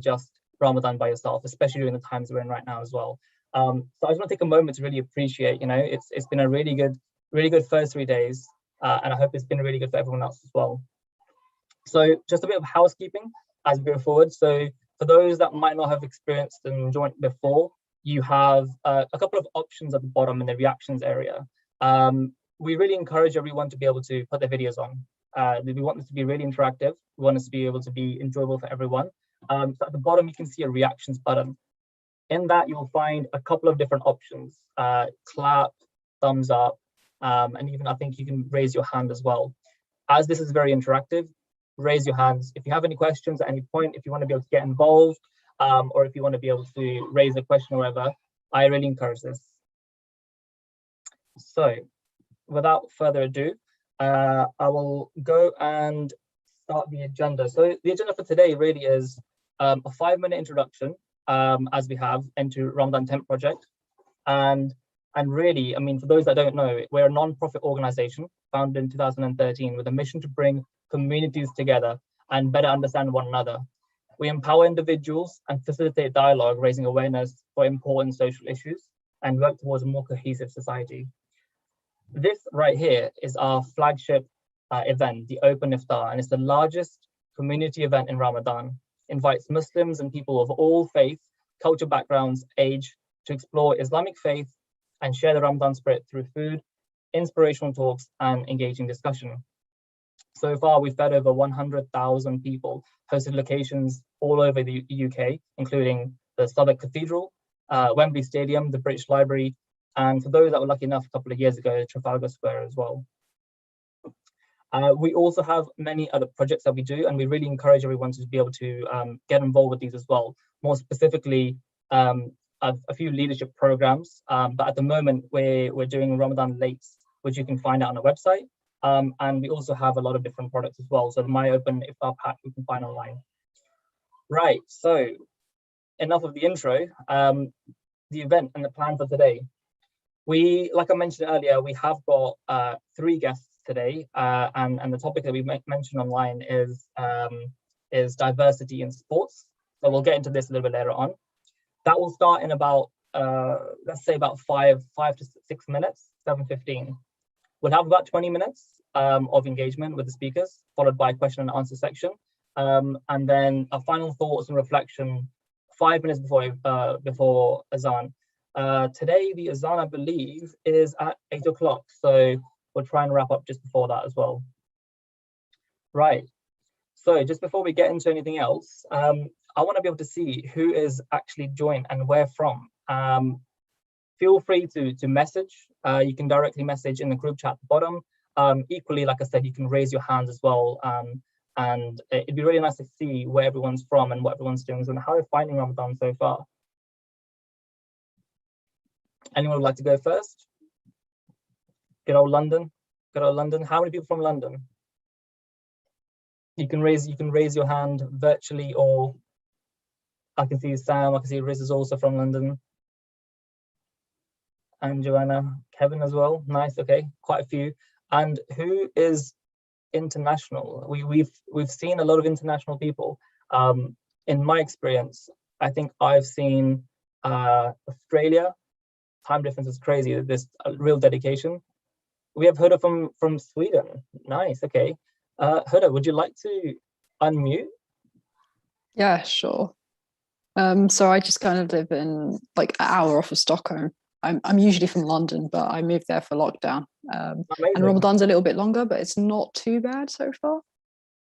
just Ramadan by yourself, especially during the times we're in right now as well. So I just want to take a moment to really appreciate, it's been a really good first 3 days, and I hope it's been really good for everyone else as well. So just a bit of housekeeping as we go forward. So for those that might not have experienced and joined before, you have a couple of options at the bottom in the reactions area. We really encourage everyone to be able to put their videos on. We want this to be really interactive. We want this to be able to be enjoyable for everyone. So at the bottom, you can see a reactions button. In that, you'll find a couple of different options: clap, thumbs up, and even I think you can raise your hand as well. As this is very interactive, raise your hands. If you have any questions at any point, if you want to be able to get involved, or if you want to be able to raise a question or whatever, I really encourage this. So without further ado, I will go and start the agenda. So the agenda for today really is a 5-minute introduction, as we have, into Ramadan Tent Project. And really, I mean, for those that don't know, we're a non-profit organization founded in 2013 with a mission to bring communities together and better understand one another. We empower individuals and facilitate dialogue, raising awareness for important social issues and work towards a more cohesive society. This right here is our flagship event, the Open Iftar, and it's the largest community event in Ramadan. It invites Muslims and people of all faiths, culture backgrounds, age, to explore Islamic faith and share the Ramadan spirit through food, inspirational talks, and engaging discussion. So far, we've fed over 100,000 people, hosted locations all over the UK, including the Southwark Cathedral, Wembley Stadium, the British Library, and for those that were lucky enough a couple of years ago, Trafalgar Square as well. We also have many other projects that we do, and we really encourage everyone to be able to get involved with these as well. More specifically, a few leadership programs, but at the moment we're doing Ramadan Lates, which you can find out on our website. And we also have a lot of different products as well. So the My Open Iftar pack you can find online. Right, so enough of the intro. The event and the plan for today. Like I mentioned earlier, we have got 3 guests today, and the topic that we mentioned online is diversity in sports. So we'll get into this a little bit later on. That will start in about let's say about 5 to 6 minutes, 7:15. We'll have about 20 minutes of engagement with the speakers, followed by a question and answer section, and then a final thoughts and reflection 5 minutes before Azan. Today, the Azan, I believe, is at 8 o'clock, so we'll try and wrap up just before that as well. Right, so just before we get into anything else, I want to be able to see who is actually joined and where from. Feel free to message. You can directly message in the group chat at the bottom. Equally, like I said, you can raise your hands as well. And it'd be really nice to see where everyone's from and what everyone's doing and how you're finding Ramadan so far. Anyone would like to go first? Good old London. Good old London. How many people from London? You can raise your hand virtually, or I can see Sam. I can see Riz is also from London. And Joanna, Kevin as well. Nice. Okay, quite a few. And who is international? We've seen a lot of international people. In my experience, I think I've seen Australia. Time difference is crazy. There's a real dedication. We have Huda from Sweden. Nice. Okay, Huda, would you like to unmute? Yeah, sure. So I just kind of live in like an hour off of Stockholm. I'm usually from London, but I moved there for lockdown. And Ramadan's a little bit longer, but it's not too bad so far.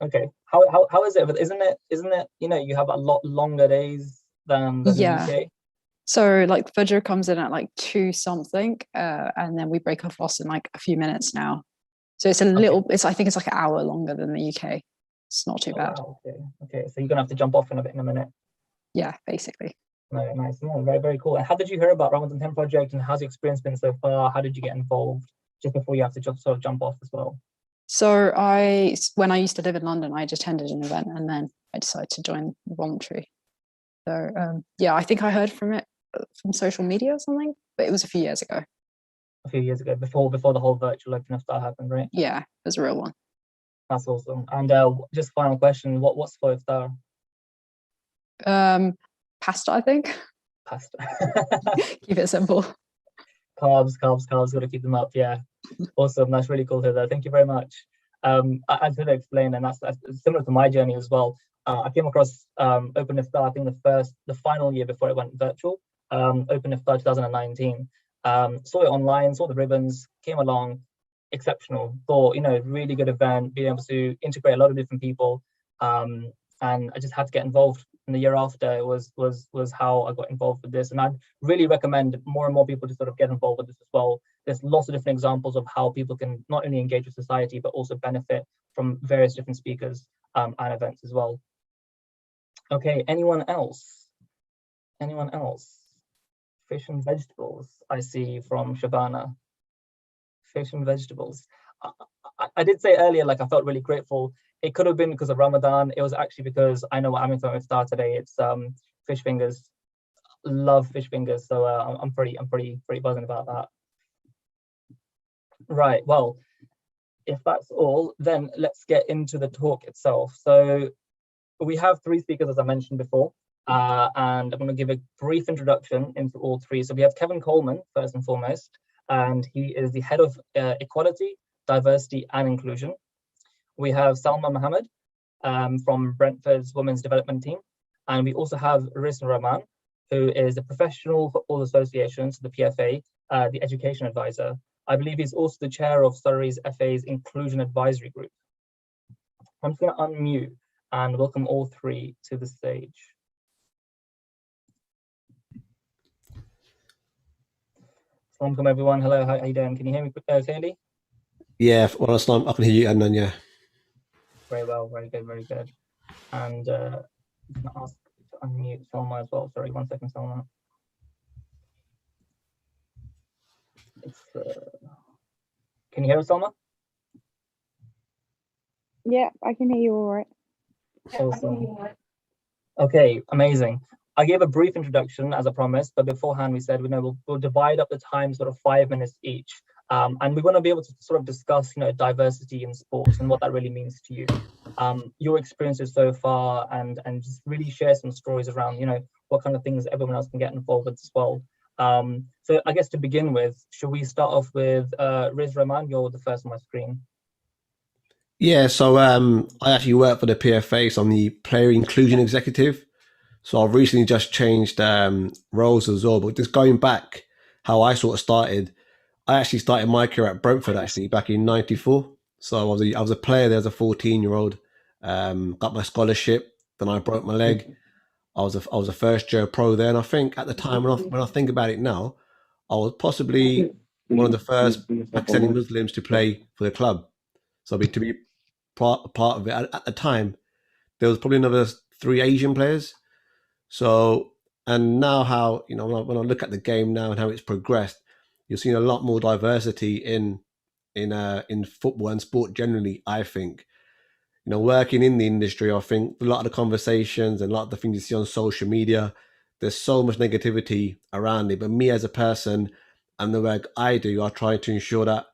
Okay, how is it? But isn't it you have a lot longer days than the UK? So like Fajr comes in at like 2 something, and then we break our fast in like a few minutes now. So it's a little. I think it's like an hour longer than the UK. It's not too bad. Wow, okay. So you're gonna have to jump off in a minute. Yeah, basically. No, nice. No, very, very cool. And how did you hear about Ramadan Tent Project, and how's the experience been so far? How did you get involved? Just before you have to sort of jump off as well. So when I used to live in London, I just attended an event, and then I decided to join the voluntary. So yeah, I think I heard from it from social media or something, but it was a few years ago. A few years ago, before the whole virtual Open Iftar happened, right? Yeah, it was a real one. That's awesome. And just final question: what's for Iftar? Pasta, I think. Pasta. Keep it simple. Carbs, got to keep them up. Yeah, awesome. That's really cool to hear. Thank you very much. As I explained, and that's similar to my journey as well. I came across Open Iftar, I think the final year before it went virtual. Open Iftar 2019. Saw it online, saw the ribbons, came along, exceptional. Thought, really good event, being able to integrate a lot of different people. And I just had to get involved. And the year after it was how I got involved with this. And I'd really recommend more and more people to sort of get involved with this as well. There's lots of different examples of how people can not only engage with society, but also benefit from various different speakers and events as well. Okay, anyone else? Anyone else? Fish and vegetables, I see from Shabana. Fish and vegetables. I did say earlier, like I felt really grateful. It could have been because of Ramadan. It was actually because I know what I'm going to start today. It's fish fingers. Love fish fingers, so I'm pretty buzzing about that. Right. Well, if that's all, then let's get into the talk itself. So we have three speakers, as I mentioned before, and I'm going to give a brief introduction into all three. So we have Kevin Coleman, first and foremost, and he is the head of equality, diversity, and inclusion. We have Salma Mohammed from Brentford's Women's Development Team. And we also have Riz Rahman, who is the Professional Football Association, so the PFA, the education advisor. I believe he's also the chair of Surrey's FA's Inclusion Advisory Group. I'm just going to unmute and welcome all three to the stage. Welcome everyone. Hello, how are you doing? Can you hear me clearly? Yeah, well, I can hear you, Adnan, yeah. Very well, very good. And I'm going to ask to unmute Salma as well. Sorry, 1 second, Salma. Can you hear us, Salma? Yeah, I can hear you all right. Awesome. Okay, amazing. I gave a brief introduction as I promised, but beforehand we said we'll divide up the time sort of 5 minutes each. And we want to be able to sort of discuss, diversity in sports and what that really means to you. Your experiences so far and just really share some stories around, what kind of things everyone else can get involved with as well. So I guess to begin with, should we start off with Riz Rahman? You're the first on my screen. Yeah, so I actually work for the PFA, so I'm the Player Inclusion Executive. So I've recently just changed roles as well. But just going back, how I sort of started, I actually started my career at Brentford actually back in '94. So I was a player there as a 14-year-old. Got my scholarship, then I broke my leg. I was a first year pro there, and I think at the time when I think about it now, I was possibly one of the first Pakistani Muslims to play for the club. So to be part of it at the time, there was probably another 3 Asian players. So, and now how, when I look at the game now and how it's progressed, you're seeing a lot more diversity in football and sport generally, I think. Working in the industry, I think a lot of the conversations and a lot of the things you see on social media, there's so much negativity around it. But me as a person and the work I do, I try to ensure that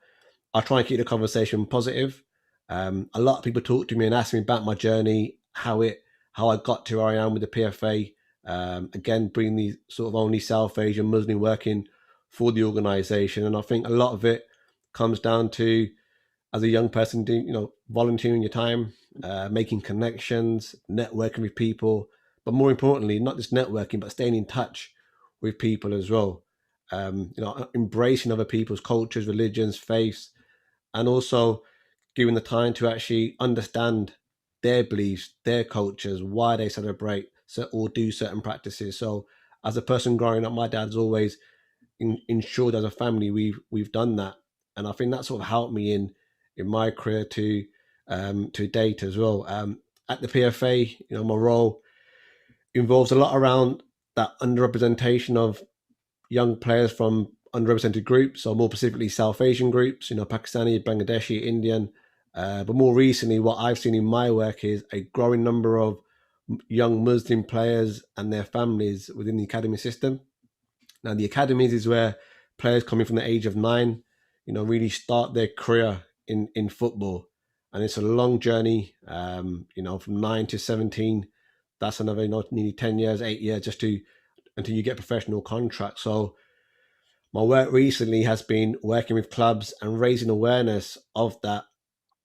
I try and keep the conversation positive. A lot of people talk to me and ask me about my journey, how I got to where I am with the PFA. Again, bringing the sort of only South Asian Muslim working for the organisation, and I think a lot of it comes down to, as a young person, doing volunteering your time, making connections, networking with people, but more importantly, not just networking, but staying in touch with people as well. Embracing other people's cultures, religions, faiths, and also giving the time to actually understand their beliefs, their cultures, why they celebrate or do certain practices. So as a person growing up, my dad's always ensured as a family we've done that, and I think that sort of helped me in my career to date as well. At the PFA, my role involves a lot around that underrepresentation of young players from underrepresented groups, so more specifically South Asian groups, Pakistani, Bangladeshi, Indian. But more recently, what I've seen in my work is a growing number of young Muslim players and their families within the academy system. Now, the academies is where players coming from the age of 9, really start their career in football. And it's a long journey, from 9 to 17, that's another nearly 10 years, 8 years just to until you get a professional contract. So my work recently has been working with clubs and raising awareness of that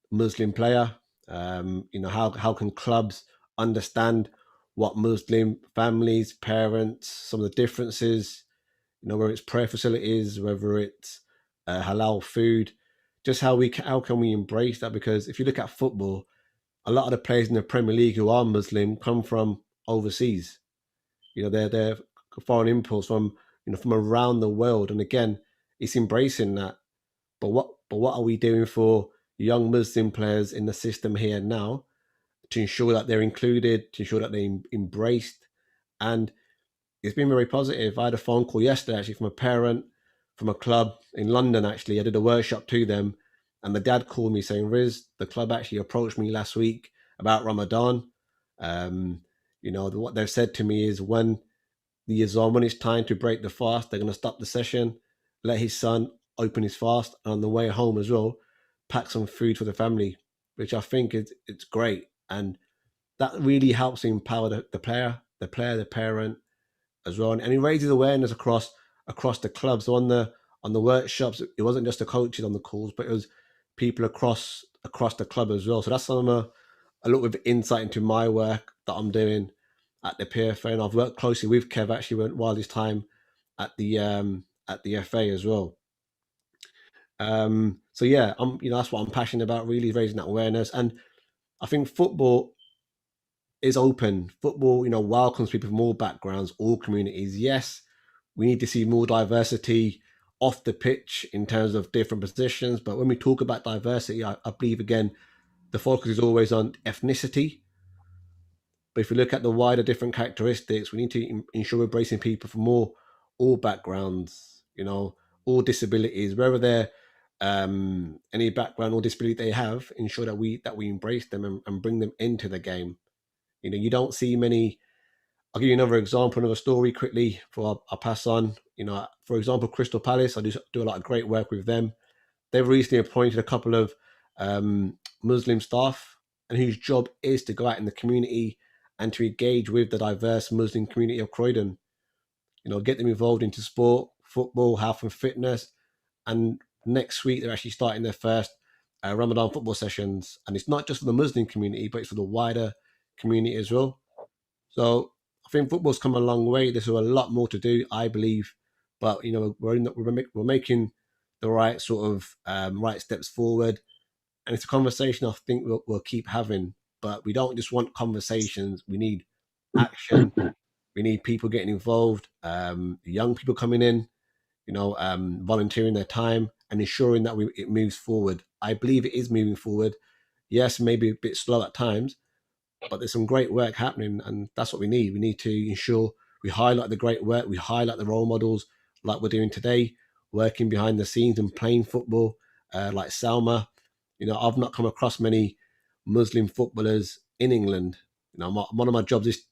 Muslim player. How can clubs understand what Muslim families, parents, some of the differences, whether it's prayer facilities, whether it's halal food, just how can we embrace that? Because if you look at football, a lot of the players in the Premier League who are Muslim come from overseas. They're foreign imports from around the world, and again, it's embracing that. But what are we doing for young Muslim players in the system here now to ensure that they're included, to ensure that they're embraced? And it's been very positive. I had a phone call yesterday actually from a parent from a club in London. Actually, I did a workshop to them, and the dad called me saying, "Riz, the club actually approached me last week about Ramadan. What they've said to me is when it's time to break the fast, they're going to stop the session, let his son open his fast, and on the way home as well, pack some food for the family," which I think it's great, and that really helps empower the player, the parent as well, and it raises awareness across the clubs. So on the workshops, it wasn't just the coaches on the calls, but it was people across the club as well. So that's some a little bit of insight into my work that I'm doing at the PFA, and I've worked closely with Kev actually while his time at the FA as well. So yeah, that's what I'm passionate about, really raising that awareness. And I think football is open. Football, welcomes people from all backgrounds, all communities. Yes, we need to see more diversity off the pitch in terms of different positions. But when we talk about diversity, I believe, again, the focus is always on ethnicity. But if we look at the wider different characteristics, we need to ensure we're embracing people from all backgrounds, all disabilities, wherever they're any background or disability they have, ensure that we embrace them and bring them into the game. You don't see many. I'll give you another example, another story quickly before I pass on. For example, Crystal Palace, I do a lot of great work with them. They've recently appointed a couple of Muslim staff, and whose job is to go out in the community and to engage with the diverse Muslim community of Croydon. Get them involved into sport, football, health and fitness. And next week, they're actually starting their first Ramadan football sessions. And it's not just for the Muslim community, but it's for the wider community as well. So I think football's come a long way. There's a lot more to do, I believe. But, we're making the right sort of right steps forward. And it's a conversation I think we'll keep having. But we don't just want conversations. We need action. We need people getting involved, young people coming in, volunteering their time and ensuring that it moves forward. I believe it is moving forward. Yes, maybe a bit slow at times, but there's some great work happening, and that's what we need. We need to ensure we highlight the great work, we highlight the role models like we're doing today, working behind the scenes and playing football, like Salma. I've not come across many Muslim footballers in England. One of my jobs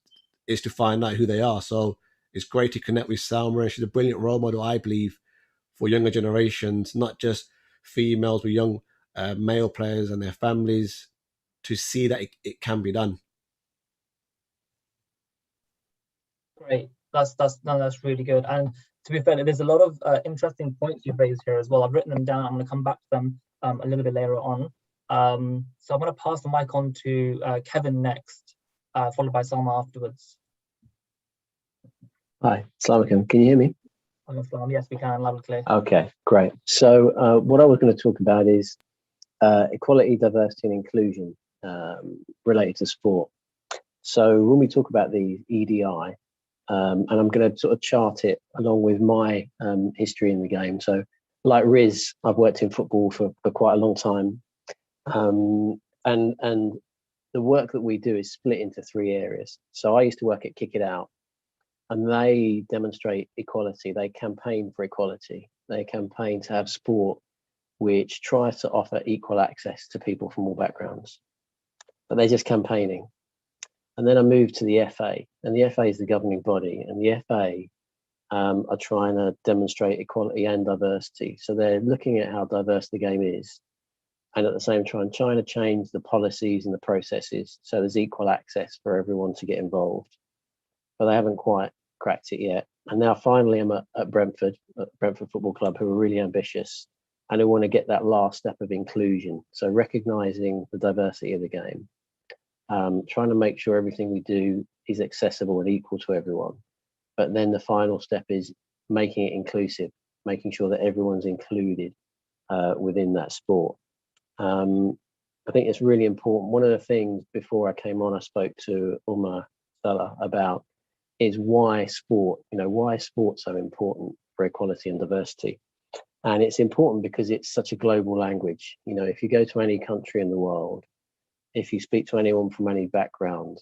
is to find out who they are. So it's great to connect with Salma, and she's a brilliant role model, I believe, for younger generations, not just females, but young male players and their families, to see that it can be done. Great, that's really good. And to be fair, there's a lot of interesting points you've raised here as well. I've written them down. I'm going to come back to them a little bit later on. So I'm going to pass the mic on to Kevin next, followed by Salma afterwards. Hi, Assalamu alaikum. Can you hear me? Yes, we can, loud and clear. Okay, great. So what I was going to talk about is equality, diversity and inclusion related to sport. So when we talk about the EDI, and I'm going to sort of chart it along with my history in the game. So like Riz, I've worked in football for quite a long time. And the work that we do is split into 3 areas. So I used to work at Kick It Out, and they demonstrate equality. They campaign for equality. They campaign to have sport which tries to offer equal access to people from all backgrounds. But they're just campaigning. And then I moved to the FA, and the FA is the governing body, and the FA are trying to demonstrate equality and diversity. So they're looking at how diverse the game is, and at the same time trying to change the policies and the processes so there's equal access for everyone to get involved. But they haven't quite cracked it yet. And now finally I'm at Brentford Football Club, who are really ambitious and who want to get that last step of inclusion. So recognizing the diversity of the game, trying to make sure everything we do is accessible and equal to everyone. But then the final step is making it inclusive, making sure that everyone's included within that sport. I think it's really important. One of the things before I came on, I spoke to Umar Salah about is why sport, why is sport so important for equality and diversity? And it's important because it's such a global language. If you go to any country in the world, if you speak to anyone from any background,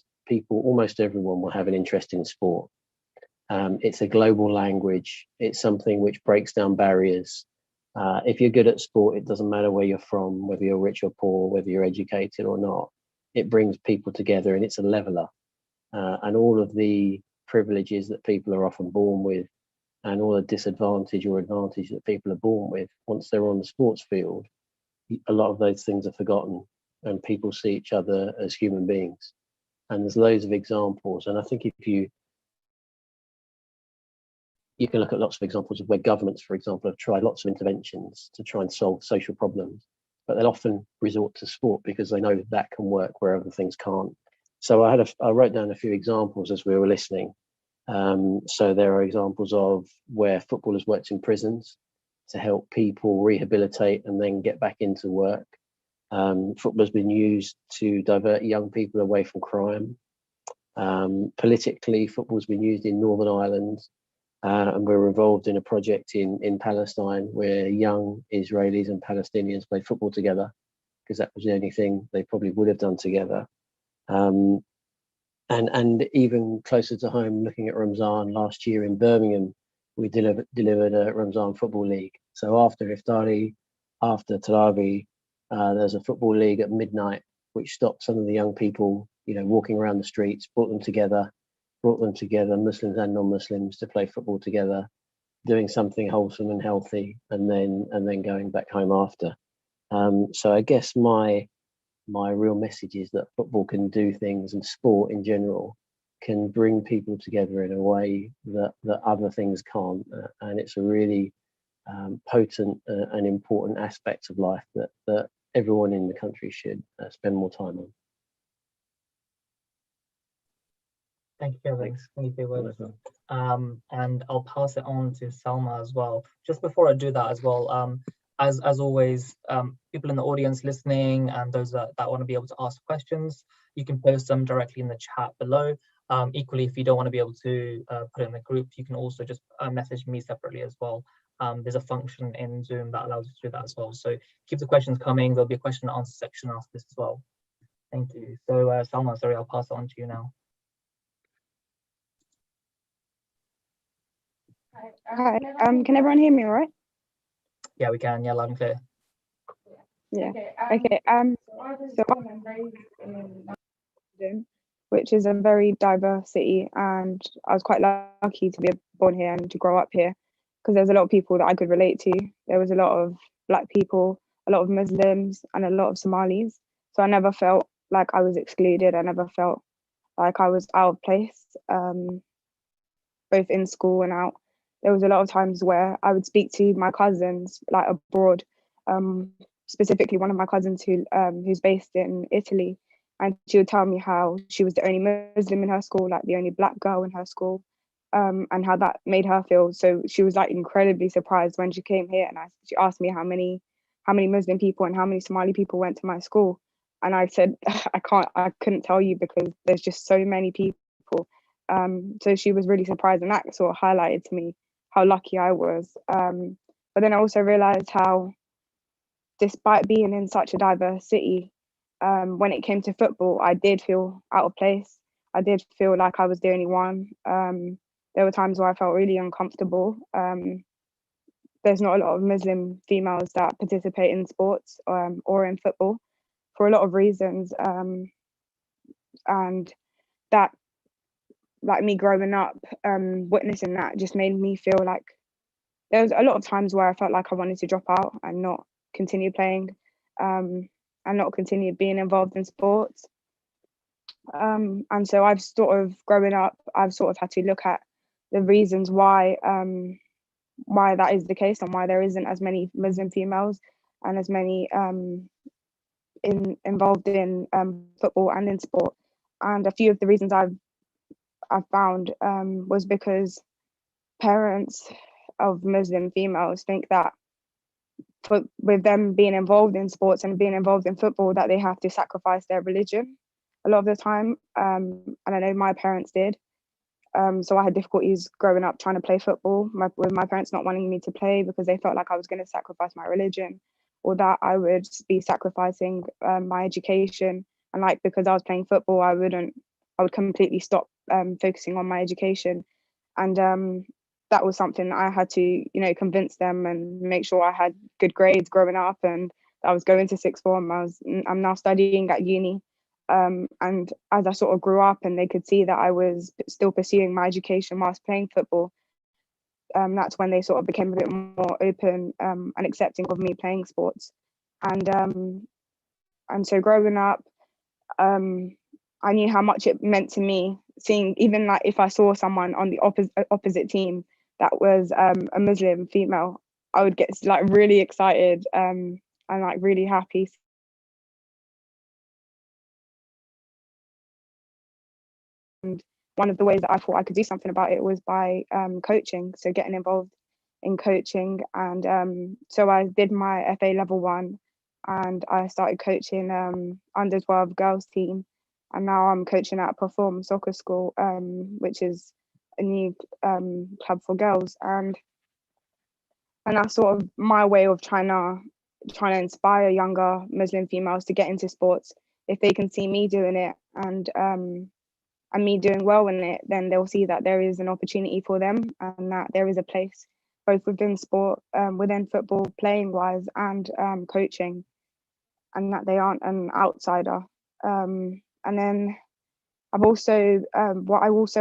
almost everyone will have an interest in sport. It's a global language. It's something which breaks down barriers. If you're good at sport, it doesn't matter where you're from, whether you're rich or poor, whether you're educated or not. It brings people together and it's a leveler. And all of the privileges that people are often born with and all the disadvantage or advantage that people are born with, once they're on the sports field, a lot of those things are forgotten and people see each other as human beings. And there's loads of examples. And I think if you can look at lots of examples of where governments, for example, have tried lots of interventions to try and solve social problems, but they'll often resort to sport because they know that can work where other things can't. So I wrote down a few examples as we were listening. So there are examples of where footballers worked in prisons to help people rehabilitate and then get back into work. Football's been used to divert young people away from crime. Politically, football's been used in Northern Ireland. And we're involved in a project in Palestine where young Israelis and Palestinians play football together because that was the only thing they probably would have done together. And even closer to home, looking at Ramadan last year in Birmingham, we delivered a Ramadan football league. So after Iftari, after Tarawih, there's a football league at midnight, which stopped some of the young people, walking around the streets, brought them together, Muslims and non-Muslims, to play football together, doing something wholesome and healthy, and then going back home after. So I guess my real message is that football can do things, and sport in general can bring people together in a way that other things can't. And it's a really potent and important aspect of life that everyone in the country should spend more time on. Thank you, Kevin. Thank you for your words. And I'll pass it on to Salma as well. Just before I do that as well, as always, people in the audience listening and those that want to be able to ask questions, you can post them directly in the chat below. Equally, if you don't want to be able to put it in the group, you can also just message me separately as well. There's a function in Zoom that allows you to do that as well. So keep the questions coming. There'll be a question and answer section after this as well. Thank you. So Salma, sorry, I'll pass it on to you now. Hi. Can everyone hear me all right? Yeah, we can. Yeah, loud and clear. Yeah. Okay. So I'm raised in London, which is a very diverse city, and I was quite lucky to be born here and to grow up here because there's a lot of people that I could relate to. There was a lot of Black people, a lot of Muslims, and a lot of Somalis. So I never felt like I was excluded. I never felt like I was out of place, both in school and out. There was a lot of times where I would speak to my cousins like abroad, specifically one of my cousins who's based in Italy, and she would tell me how she was the only Muslim in her school, like the only Black girl in her school, and how that made her feel. So she was like incredibly surprised when she came here, and she asked me how many Muslim people and how many Somali people went to my school, and I said I couldn't tell you because there's just so many people. So she was really surprised, and that sort of highlighted to me how lucky I was. But then I also realized how, despite being in such a diverse city, when it came to football, I did feel out of place. I did feel like I was the only one. There were times where I felt really uncomfortable. There's not a lot of Muslim females that participate in sports or in football for a lot of reasons. And that, like me growing up, witnessing that just made me feel like there was a lot of times where I felt like I wanted to drop out and not continue playing. and not continue being involved in sports. And so I've sort of, growing up, I've sort of had to look at the reasons why that is the case, and why there isn't as many Muslim females and as many involved in football and in sport. And a few of the reasons I've found was because parents of Muslim females think that with them being involved in sports and being involved in football, that they have to sacrifice their religion a lot of the time. And I know my parents did. So I had difficulties growing up trying to play football, with my parents not wanting me to play because they felt like I was going to sacrifice my religion, or that I would be sacrificing my education. And like, because I was playing football, I would completely stop focusing on my education. And that was something that I had to, convince them and make sure I had good grades growing up, and I was going to sixth form. I'm now studying at uni. And as I sort of grew up and they could see that I was still pursuing my education whilst playing football, that's when they sort of became a bit more open and accepting of me playing sports. And so growing up, I knew how much it meant to me, seeing, even like if I saw someone on the opposite team that was a Muslim female, I would get like really excited and like really happy. And one of the ways that I thought I could do something about it was by coaching, so getting involved in coaching. And so I did my FA level 1, and I started coaching under 12 girls team, and now I'm coaching at Perform Soccer School, which is a new club for girls. And that's sort of my way of trying to inspire younger Muslim females to get into sports. If they can see me doing it and me doing well in it, then they'll see that there is an opportunity for them, and that there is a place both within sport, within football, playing wise, and coaching, and that they aren't an outsider. And then I also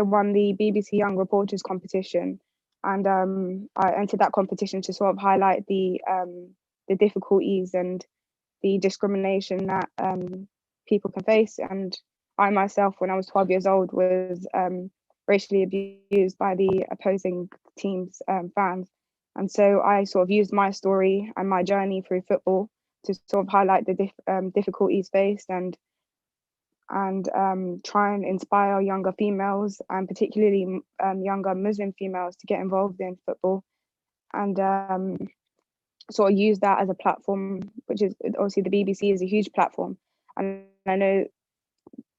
won the BBC Young Reporters competition, and I entered that competition to sort of highlight the difficulties and the discrimination that people can face. And I myself, when I was 12 years old, was racially abused by the opposing team's fans. And so I sort of used my story and my journey through football to sort of highlight the difficulties faced, and try and inspire younger females, and particularly younger Muslim females, to get involved in football, and sort of use that as a platform, which is obviously the BBC is a huge platform. And I know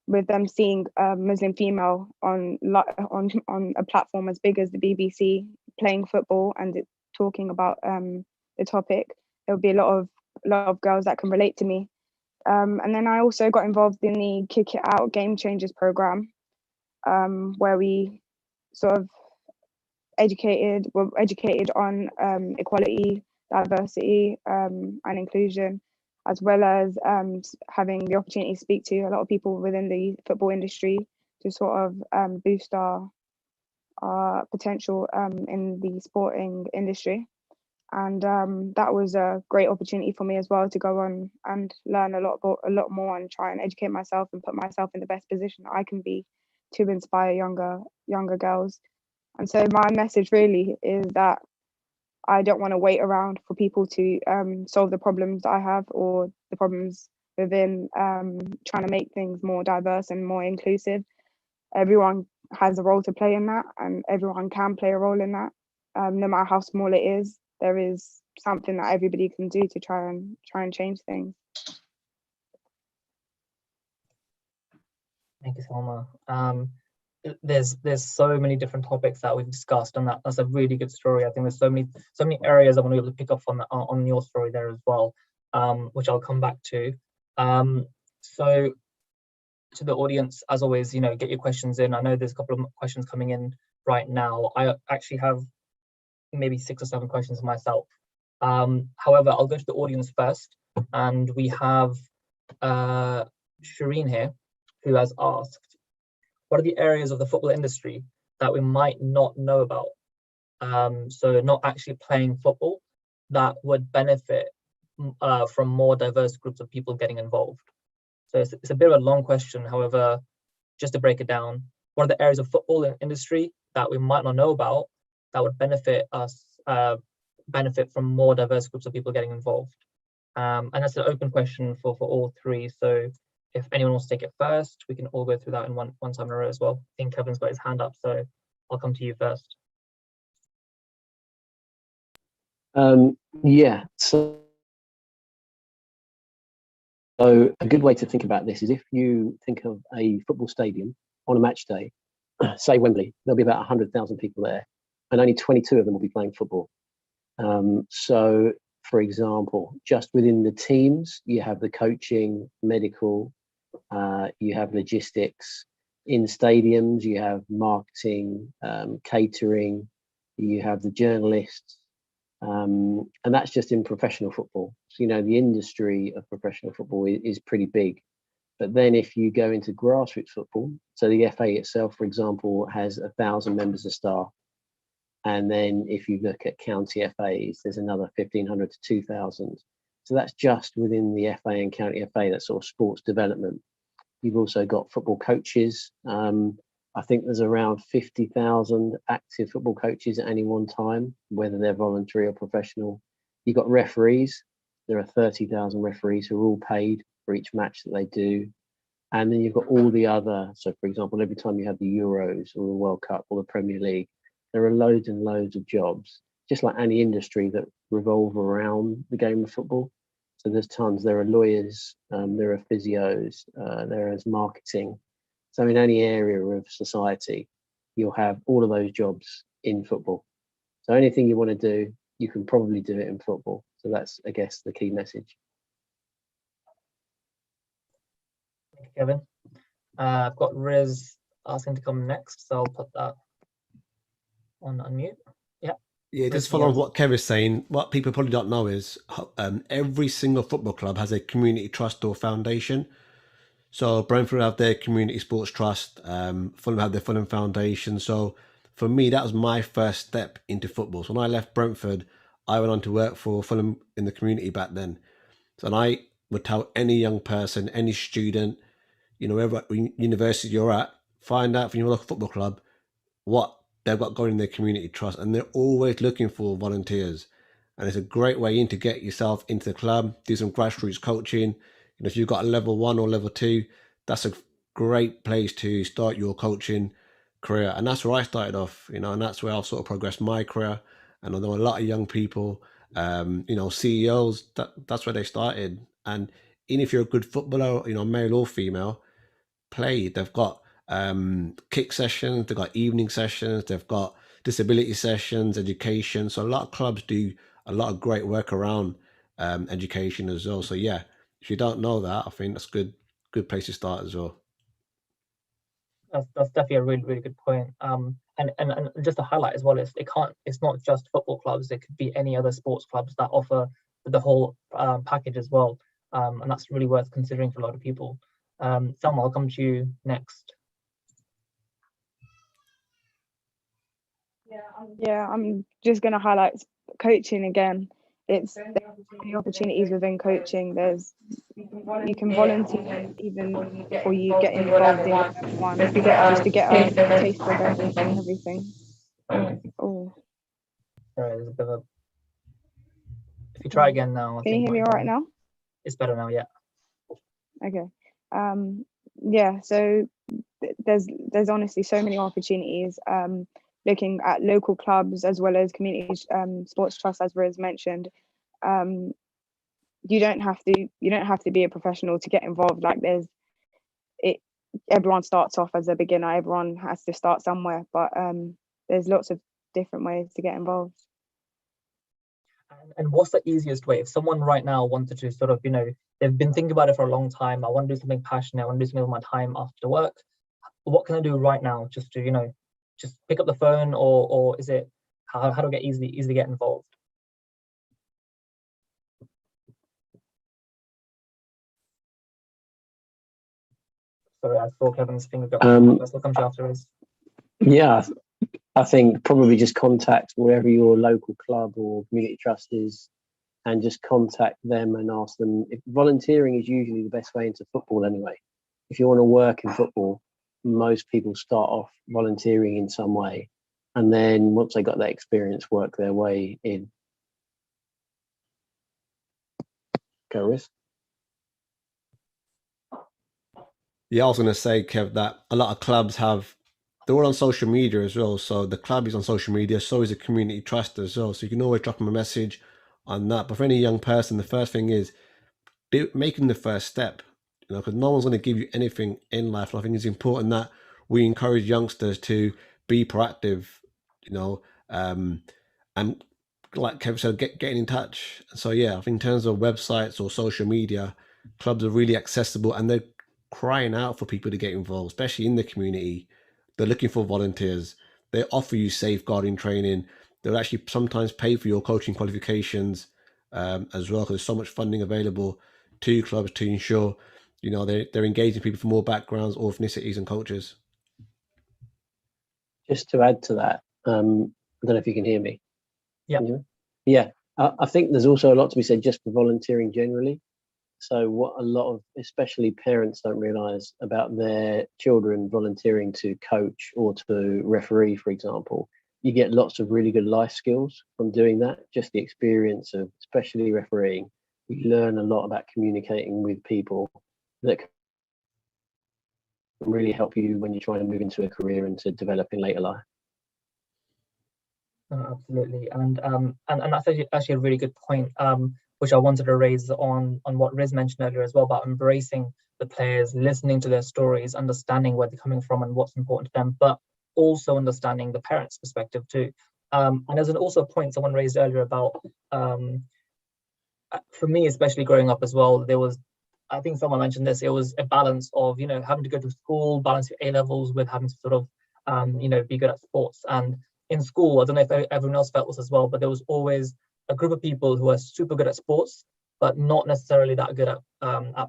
with them seeing a Muslim female on a platform as big as the BBC playing football and talking about the topic, there will be a lot of girls that can relate to me. And then I also got involved in the Kick It Out Game Changers program, where we sort of were educated on equality, diversity, and inclusion, as well as having the opportunity to speak to a lot of people within the football industry to sort of boost our potential in the sporting industry. And that was a great opportunity for me as well, to go on and learn a lot more and try and educate myself and put myself in the best position that I can be to inspire younger girls. And so my message really is that I don't want to wait around for people to solve the problems that I have, or the problems within trying to make things more diverse and more inclusive. Everyone has a role to play in that, and everyone can play a role in that. No matter how small it is, there is something that everybody can do to try and change things. Thank you, Salma. There's so many different topics that we've discussed, and that's a really good story. I think there's so many areas I want to be able to pick up on your story there as well, which I'll come back to. So to the audience, as always, get your questions in. I know there's a couple of questions coming in right now. I actually have maybe 6 or 7 questions myself. However, I'll go to the audience first, and we have Shireen here, who has asked, what are the areas of the football industry that we might not know about? So not actually playing football, that would benefit from more diverse groups of people getting involved? So it's a bit of a long question. However, just to break it down, what are the areas of football industry that we might not know about that would benefit us, benefit from more diverse groups of people getting involved? And that's an open question for all three. So if anyone wants to take it first, we can all go through that in one time in a row as well. I think Kevin's got his hand up, so I'll come to you first. Yeah, so a good way to think about this is if you think of a football stadium on a match day, say Wembley, there'll be about 100,000 people there, and only 22 of them will be playing football. So, for example, just within the teams, you have the coaching, medical, you have logistics. In stadiums, you have marketing, catering, you have the journalists, and that's just in professional football. So, the industry of professional football is pretty big. But then if you go into grassroots football, so the FA itself, for example, has 1,000 members of staff. And then if you look at county FAs, there's another 1,500 to 2,000. So that's just within the FA and county FA, that's sort of sports development. You've also got football coaches. I think there's around 50,000 active football coaches at any one time, whether they're voluntary or professional. You've got referees. There are 30,000 referees who are all paid for each match that they do. And then you've got all the other, so for example, every time you have the Euros or the World Cup or the Premier League, there are loads and loads of jobs, just like any industry that revolve around the game of football. So there's tons. There are lawyers, there are physios, there is marketing. So in any area of society, you'll have all of those jobs in football. So anything you want to do, you can probably do it in football. So that's, I guess, the key message. Thank you, Kevin. I've got Riz asking to come next, so I'll put that on unmute. Yeah, just follow on what Kevin's saying. What people probably don't know is every single football club has a community trust or foundation. So Brentford have their community sports trust, Fulham have their Fulham Foundation. So for me, that was my first step into football. So when I left Brentford, I went on to work for Fulham in the community back then. So and I would tell any young person, any student, wherever university you're at, find out from your local football club what they've got going in their community trust, and they're always looking for volunteers. And it's a great way in to get yourself into the club, do some grassroots coaching. If you've got a level 1 or level 2, that's a great place to start your coaching career. And that's where I started off, and that's where I've sort of progressed my career. And I know a lot of young people, CEOs, that's where they started. And even if you're a good footballer, male or female, play. They've got kick sessions, they've got evening sessions, they've got disability sessions, education. So a lot of clubs do a lot of great work around education as well. So yeah, if you don't know that, I think that's a good place to start as well. That's definitely a really, really good point. And just to highlight as well, it's not just football clubs. It could be any other sports clubs that offer the whole package as well. And that's really worth considering for a lot of people. Selma, I'll come to you next. Yeah, I'm just going to highlight coaching again. It's the opportunities within coaching. You can volunteer even before you get involved in one, just to get a taste of everything. Oh, Sorry, there's a bit of a... If you try again now, can you hear me all right now? It's better now, yeah. Okay. Yeah. So there's honestly so many opportunities. Looking at local clubs as well as community sports trusts, as Riz mentioned. You don't have to be a professional to get involved. Like everyone starts off as a beginner. Everyone has to start somewhere, but there's lots of different ways to get involved. And what's the easiest way? If someone right now wanted to sort of, they've been thinking about it for a long time. I want to do something passionate. I want to do something with my time after work. What can I do right now just to, just pick up the phone, or is it how do I get easily get involved? Sorry, I saw Kevin's finger go. I'll come to you afterwards. Yeah, I think probably just contact wherever your local club or community trust is. and just contact them and ask them. If volunteering is usually the best way into football anyway. If you want to work in football, most people start off volunteering in some way, and then once they got that experience, work their way in. Go with. Yeah, I was going to say, Kev, that a lot of clubs they're all on social media as well. So the club is on social media, so is the community trust as well. So you can always drop them a message on that. But for any young person, the first thing is making the first step, because no one's going to give you anything in life. And I think it's important that we encourage youngsters to be proactive, and like Kev said, getting in touch. So yeah, I think in terms of websites or social media, clubs are really accessible and they're crying out for people to get involved, especially in the community. They're looking for volunteers. They offer you safeguarding training. They'll actually sometimes pay for your coaching qualifications as well, because there's so much funding available to clubs to ensure they're engaging people from all backgrounds, all ethnicities and cultures. Just to add to that, I don't know if you can hear me. Yeah. I think there's also a lot to be said just for volunteering generally. So what a lot of especially parents don't realise about their children volunteering to coach or to referee, for example, you get lots of really good life skills from doing that. Just the experience of especially refereeing, you learn a lot about communicating with people that can really help you when you're trying to move into a career and to develop in later life. Absolutely, and that's actually a really good point, which I wanted to raise on what Riz mentioned earlier as well, about embracing the players, listening to their stories, understanding where they're coming from and what's important to them, but also understanding the parents' perspective too. And there's also a point someone raised earlier about, for me, especially growing up as well, I think someone mentioned this, it was a balance of, having to go to school, balance your A-levels with having to sort of, be good at sports. And in school, I don't know if everyone else felt this as well, but there was always a group of people who are super good at sports, but not necessarily that good at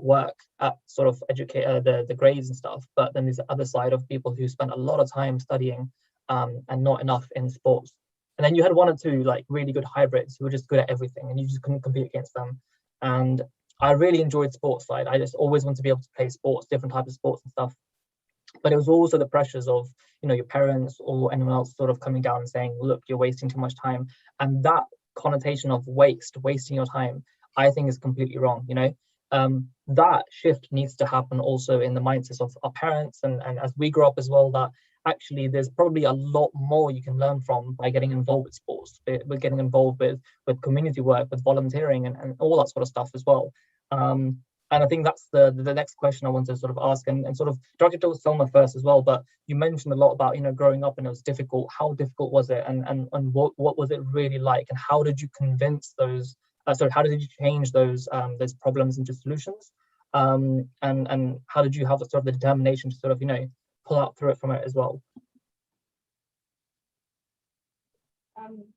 work, at sort of the grades and stuff. But then there's the other side of people who spent a lot of time studying and not enough in sports. And then you had one or two like really good hybrids who were just good at everything and you just couldn't compete against them. And I really enjoyed sports side. I just always wanted to be able to play sports, different types of sports and stuff. But it was also the pressures of, your parents or anyone else sort of coming down and saying, look, you're wasting too much time. And that connotation of wasting your time, I think is completely wrong. That shift needs to happen also in the mindsets of our parents and as we grow up as well, that actually there's probably a lot more you can learn from by getting involved with sports, with getting involved with community work, with volunteering and all that sort of stuff as well. And I think that's the next question I want to sort of ask and sort of direct it to Selma first as well. But you mentioned a lot about, growing up and it was difficult. How difficult was it? And what was it really like? And how did you convince those, how did you change those problems into solutions? And how did you have sort of the determination to sort of, pull out through it from it as well?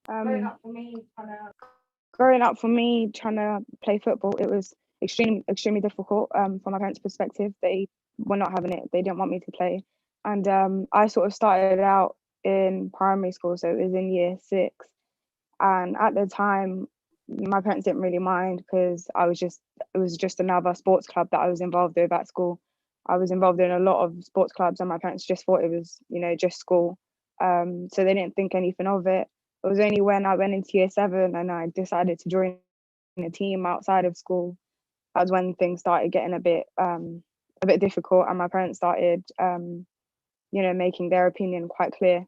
Growing up for me, trying to play football, it was extremely difficult from my parents' perspective. They were not having it. They didn't want me to play. And I sort of started out in primary school, so it was in year 6. And at the time, my parents didn't really mind because it was just another sports club that I was involved with at school. I was involved in a lot of sports clubs and my parents just thought it was, just school. So they didn't think anything of it. It was only when I went into year 7 and I decided to join a team outside of school, that was when things started getting a bit difficult and my parents started, making their opinion quite clear.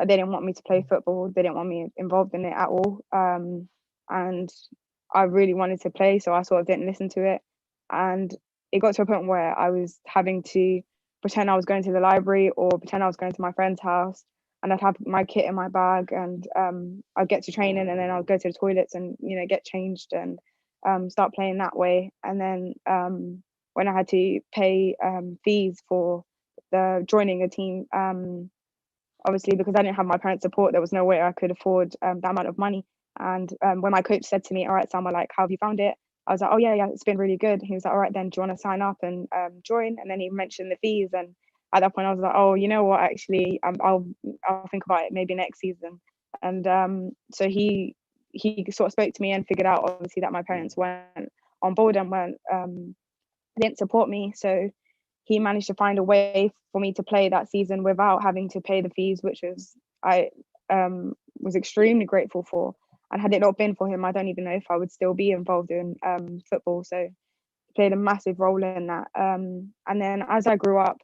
They didn't want me to play football. They didn't want me involved in it at all. And I really wanted to play, so I sort of didn't listen to it. And it got to a point where I was having to pretend I was going to the library or pretend I was going to my friend's house. And I'd have my kit in my bag and I'd get to training and then I'd go to the toilets and, get changed and start playing that way. And then when I had to pay fees for joining a team, obviously because I didn't have my parents' support, there was no way I could afford that amount of money. And when my coach said to me, all right, Salma, like, how have you found it? I was like, oh yeah, it's been really good. He was like, all right, then do you want to sign up and join? And then he mentioned the fees. And at that point I was like, oh, you know what, actually, I'll think about it maybe next season. And so he he sort of spoke to me and figured out obviously that my parents weren't on board and didn't support me. So he managed to find a way for me to play that season without having to pay the fees, which I was extremely grateful for. And had it not been for him, I don't even know if I would still be involved in football. So he played a massive role in that. And then as I grew up,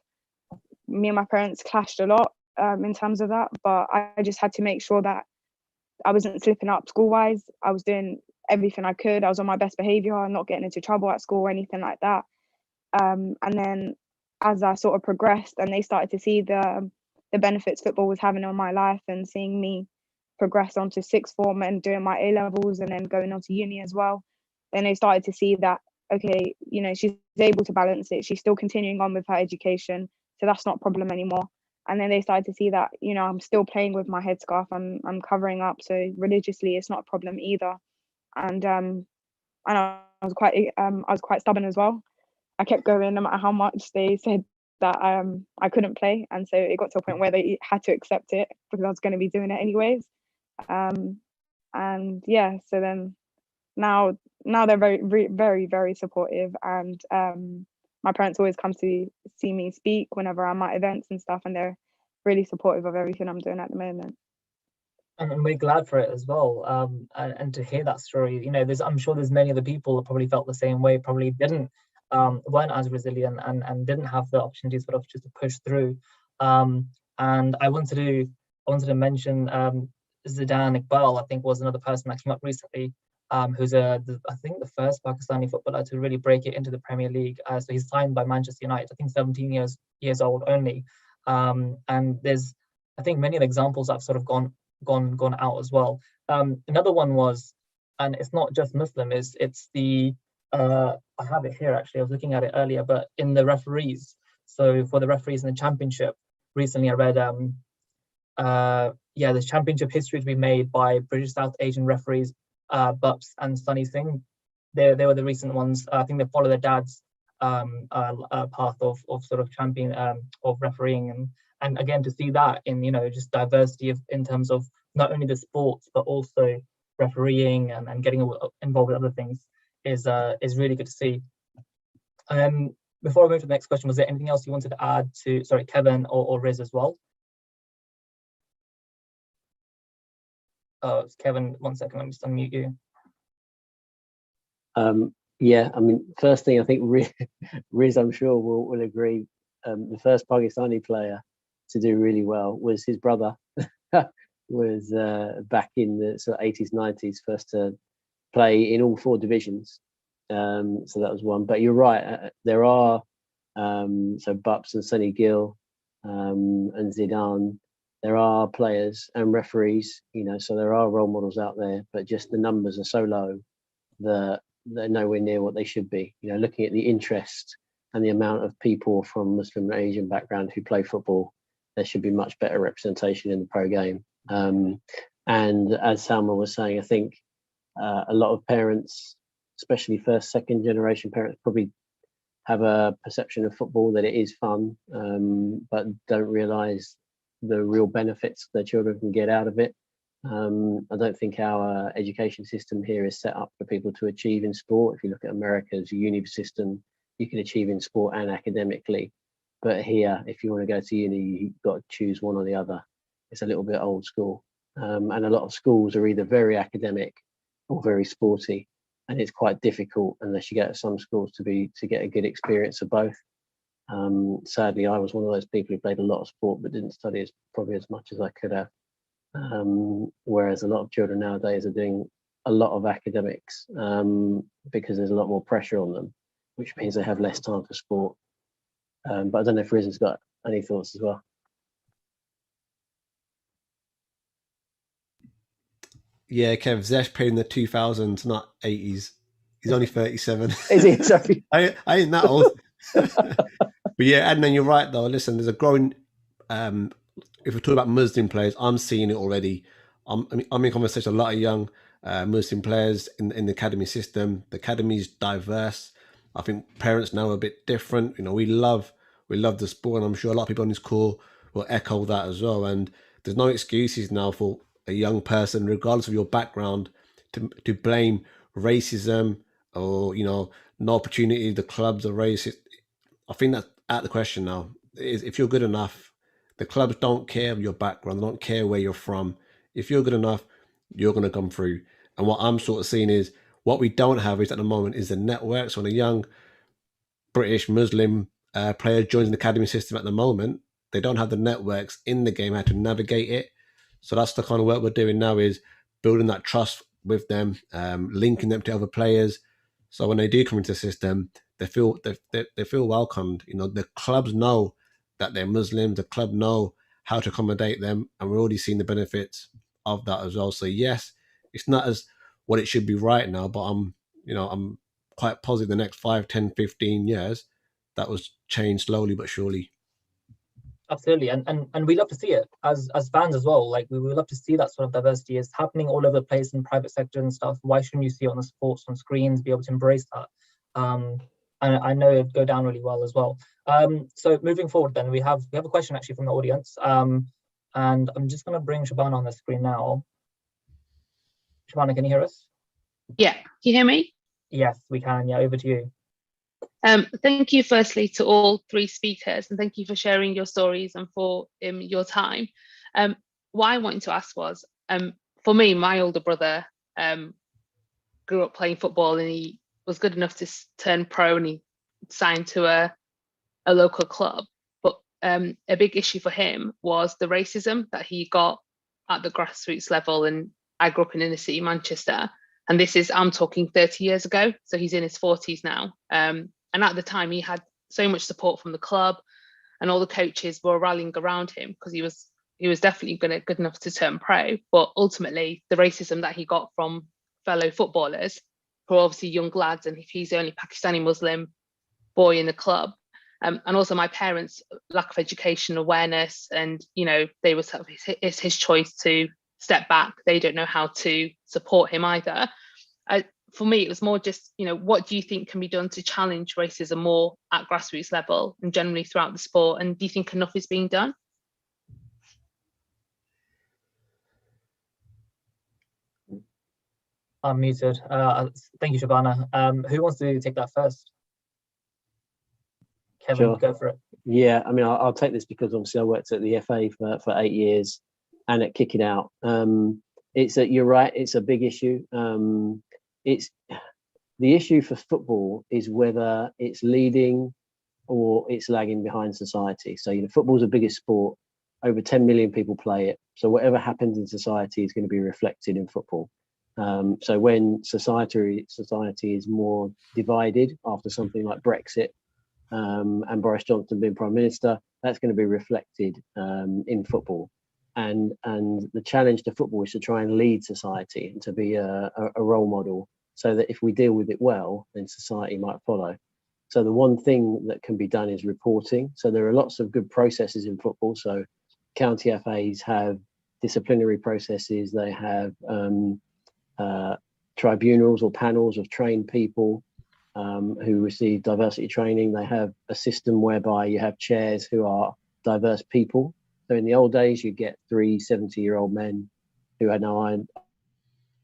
me and my parents clashed a lot in terms of that. But I just had to make sure that I wasn't slipping up school-wise. I was doing everything I could. I was on my best behaviour, not getting into trouble at school or anything like that. And then as I sort of progressed and they started to see the benefits football was having on my life and seeing me progress onto sixth form and doing my A-levels and then going on to uni as well, then they started to see that, okay, you know, she's able to balance it. She's still continuing on with her education. So that's not a problem anymore. And then they started to see that, you know, I'm still playing with my headscarf. I'm covering up. So religiously, it's not a problem either. And I was quite stubborn as well. I kept going no matter how much they said that I couldn't play. And so it got to a point where they had to accept it because I was going to be doing it anyways. And yeah, so then now they're very, very, very supportive. And my parents always come to see me speak whenever I'm at events and stuff. And they're really supportive of everything I'm doing at the moment. And we're glad for it as well. And to hear that story, you know, I'm sure there's many other people that probably felt the same way, probably weren't as resilient and didn't have the opportunities sort of just to push through. And I wanted to mention Zidane Iqbal, I think, was another person that came up recently, who's I think the first Pakistani footballer to really break it into the Premier League. So he's signed by Manchester United, I think 17 years old only. And there's, I think, many of the examples that have sort of gone out as well. Another one was, and it's not just Muslim, it's the I have it here actually, I was looking at it earlier, but in the referees. So for the referees in the championship, recently I read the championship history to be made by British South Asian referees, Bups and Sunny Singh. They were the recent ones. I think they follow their dad's path of sort of champion of refereeing, and again to see that in, you know, just diversity in terms of not only the sports but also refereeing and getting involved with other things is really good to see. Before I move to the next question, was there anything else you wanted to add to, sorry, Kevin or Riz as well? Oh, it's Kevin, 1 second, let me just unmute you. Yeah, I mean, first thing, I think Riz, I'm sure will agree, the first Pakistani player to do really well was his brother. Was back in the sort of 80s, 90s, first to play in all 4 divisions. So that was one. But you're right, there are, so Bups and Sonny Gill and Zidane, there are players and referees, you know, so there are role models out there, but just the numbers are so low that they're nowhere near what they should be. You know, looking at the interest and the amount of people from Muslim and Asian background who play football, there should be much better representation in the pro game. And as Salma was saying, I think a lot of parents, especially first, second generation parents, probably have a perception of football that it is fun, but don't realise the real benefits their children can get out of it. I don't think our education system here is set up for people to achieve in sport. If you look at America's uni system, you can achieve in sport and academically. But here, if you want to go to uni, you've got to choose one or the other. It's a little bit old school. And a lot of schools are either very academic or very sporty. And it's quite difficult unless you get to some schools to get a good experience of both. Sadly, I was one of those people who played a lot of sport but didn't study probably as much as I could have. Whereas a lot of children nowadays are doing a lot of academics because there's a lot more pressure on them, which means they have less time for sport. But I don't know if Riz has got any thoughts as well. Yeah, Kev, Zesh played in the 2000s, not 80s. He's only 37. Is he? Sorry. I ain't that old. But yeah, Adnan, you're right though. Listen, there's a growing, if we talk about Muslim players, I'm seeing it already. I'm in conversation with a lot of young Muslim players in the academy system. The academy is diverse. I think parents now are a bit different. You know, we love the sport, and I'm sure a lot of people on this call will echo that as well. And there's no excuses now for a young person, regardless of your background, to blame racism or, you know, no opportunity, the clubs are racist. I think that's out of the question now. If you're good enough, the clubs don't care your background, they don't care where you're from. If you're good enough, you're going to come through. And what I'm sort of seeing is, what we don't have is at the moment is the networks. When a young British Muslim player joins an academy system at the moment, they don't have the networks in the game how to navigate it. So that's the kind of work we're doing now, is building that trust with them, linking them to other players. So when they do come into the system, they feel welcomed. You know, the clubs know that they're Muslims. The club know how to accommodate them, and we're already seeing the benefits of that as well. So yes, it's not as what it should be right now, but I'm quite positive the next 5, 10, 15 years that was changed slowly but surely. Absolutely, and we love to see it as fans as well. Like we love to see that sort of diversity is happening all over the place in private sector and stuff. Why shouldn't you see it on the sports, on screens, be able to embrace that? And I know it'd go down really well as well. So moving forward, then we have a question actually from the audience. And I'm just going to bring Shabana on the screen now. Shabana, can you hear us? Yeah, can you hear me? Yes, we can. Yeah, over to you. Thank you firstly to all three speakers, and thank you for sharing your stories and for your time. What I wanted to ask was, for me, my older brother grew up playing football, and he was good enough to turn pro, and he signed to a local club. But a big issue for him was the racism that he got at the grassroots level. And I grew up in inner city Manchester, and I'm talking 30 years ago, so he's in his 40s now. And at the time, he had so much support from the club, and all the coaches were rallying around him because he was definitely good enough to turn pro. But ultimately, the racism that he got from fellow footballers, who are obviously young lads, and if he's the only Pakistani Muslim boy in the club, and also my parents' lack of education awareness, and they were sort of, it's his choice to step back. They don't know how to support him either. For me, it was more just, what do you think can be done to challenge racism more at grassroots level and generally throughout the sport? And do you think enough is being done? I'm muted. Thank you, Shabana. Who wants to take that first? Kevin, Sure. Go for it. Yeah, I mean, I'll take this because obviously I worked at the FA for 8 years and at Kick It Out. You're right, it's a big issue. The issue for football is whether it's leading or it's lagging behind society. So, football's the biggest sport. Over 10 million people play it. So whatever happens in society is going to be reflected in football. So when society is more divided after something like Brexit and Boris Johnson being Prime Minister, that's going to be reflected in football. And the challenge to football is to try and lead society and to be a role model, so that if we deal with it well, then society might follow. So the one thing that can be done is reporting. So there are lots of good processes in football. So county FAs have disciplinary processes. They have tribunals or panels of trained people who receive diversity training. They have a system whereby you have chairs who are diverse people. So in the old days, you get 3 70-year-old men who had no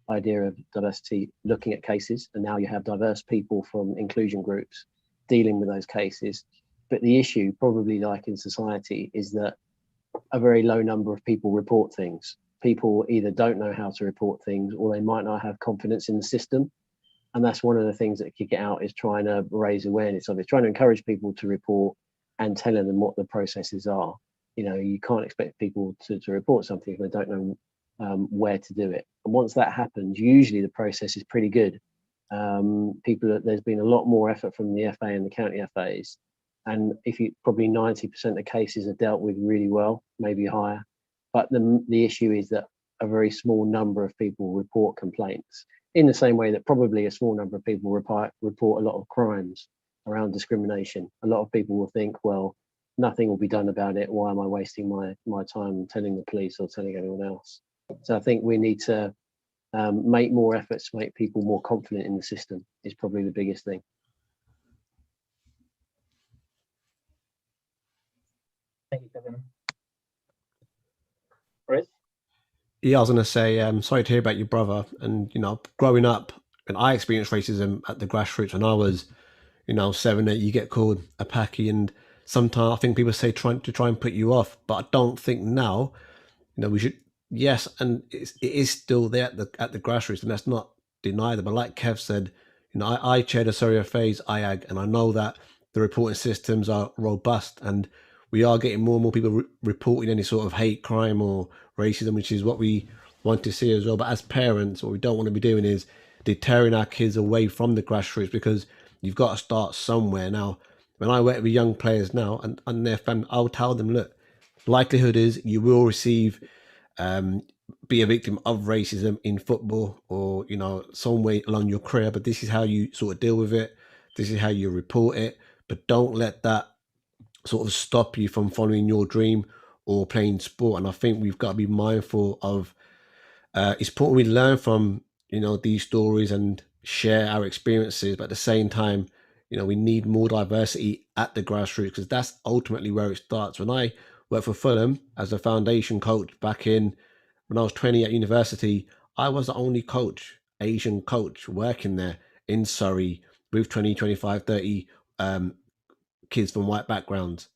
idea of diversity looking at cases, and now you have diverse people from inclusion groups dealing with those cases. But the issue, probably like in society, is that a very low number of people report things. People either don't know how to report things, or they might not have confidence in the system. And that's one of the things that Kick It Out is trying to raise awareness of. It's trying to encourage people to report and telling them what the processes are. You can't expect people to report something if they don't know where to do it. And once that happens, usually the process is pretty good. There's been a lot more effort from the FA and the county FAs, and probably 90% of cases are dealt with really well, maybe higher. But the issue is that a very small number of people report complaints, in the same way that probably a small number of people report a lot of crimes around discrimination. A lot of people will think, well, nothing will be done about it. Why am I wasting my time telling the police or telling anyone else? So I think we need to make more efforts to make people more confident in the system is probably the biggest thing. Thank you, Kevin. Chris? Yeah, I was going to say, sorry to hear about your brother. And, growing up, and I experienced racism at the grassroots when I was, 7, 8, you get called a packy. And sometimes I think people say trying to put you off, but I don't think now, we should, yes, and it is still there at the grassroots, and that's not denied. But like Kev said, I chair the Surrey FA's IAG, and I know that the reporting systems are robust, and we are getting more and more people reporting any sort of hate crime or racism, which is what we want to see as well. But as parents, what we don't want to be doing is deterring our kids away from the grassroots, because you've got to start somewhere. Now, when I work with young players now and their family, I'll tell them, look, likelihood is you will receive be a victim of racism in football or some way along your career, but this is how you sort of deal with it, this is how you report it, but don't let that sort of stop you from following your dream or playing sport. And I think we've got to be mindful of it's important we learn from these stories and share our experiences, but at the same time we need more diversity at the grassroots, because that's ultimately where it starts. When I worked for Fulham as a foundation coach back in when I was 20 at university, I was the only Asian coach working there in Surrey with 20, 25, 30 kids from white backgrounds.